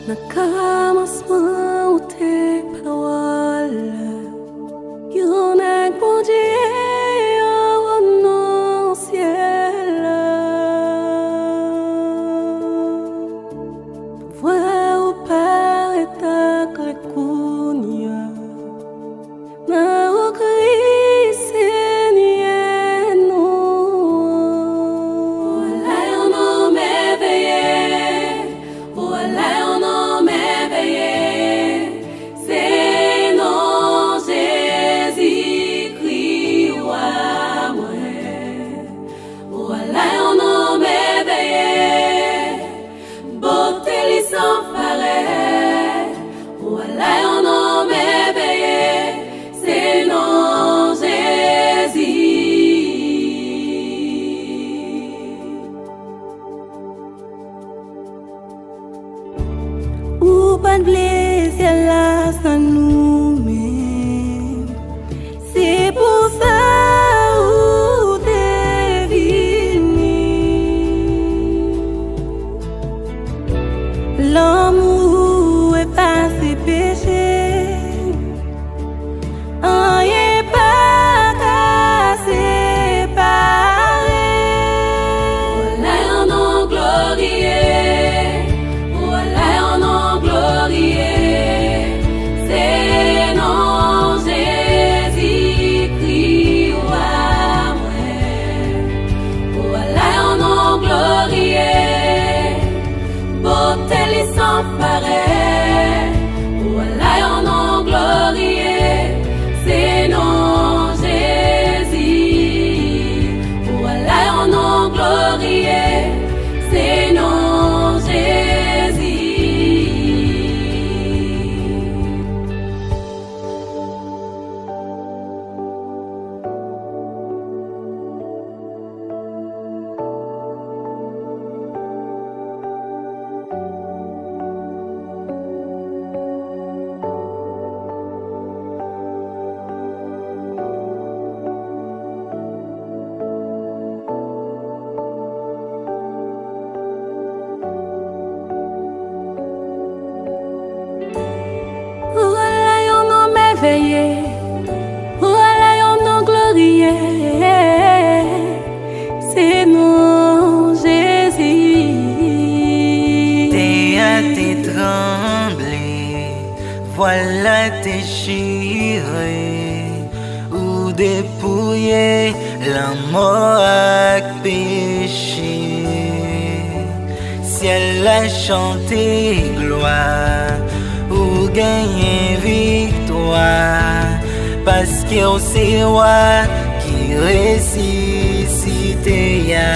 Nakamasman utek pawala Yun nagpujiyo ng cielo Voix paraît clecunia Na ocrissenieno Wala eu não me veillé Wala eu não me veillé Senão Jésus-Christ ou à moi Wala eu não me veillé Beauté li sans pareil Wala eu não me veillé Senão Jésus O pan plaisir là sans nous-mêmes C'est pour ça où t'es venu L'amour efface péché Rien pas qu'à séparer Voilà un nom glorieux Voilà un nom glorieux C'est non Jésus-Christ ou à moi Voilà un nom glorieux Beauté li sans pareil Voilà un nom glorieux C'est non Jésus Voilà un nom glorieux C'est non Jésus Voilà un nom merveilleux Voilà un nom glorieux C'est non Jésus T'es tremblé, voilà déchiré ou dépouillé, la mort a péché. Ciel a chanté gloire ou gagné victoire, parce que c'est roi qui ressuscité ya.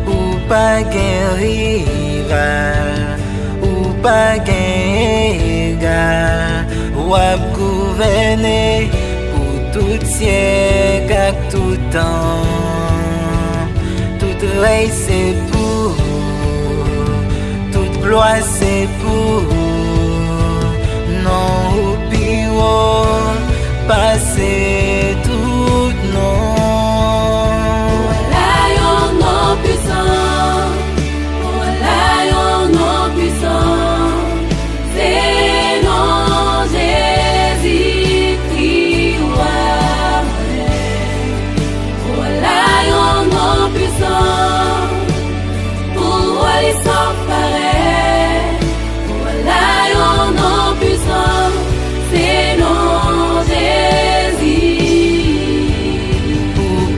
Ou pas qu'un rival, ou pas qu'un égal, ou à gouverner pour tout siècle, à tout temps. Toute règne c'est pour, toute gloire c'est pour, non ou pire, passer tout non.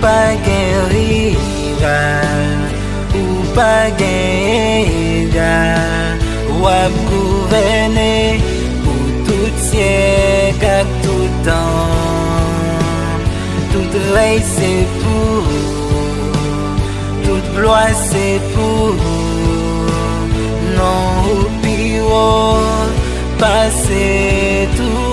Pas qu'un rival, ou pas qu'un égal, ou à gouverner pour tout siècle, à tout temps. Toute règne c'est pour, toute gloire c'est pour, non ou pire, passer tout.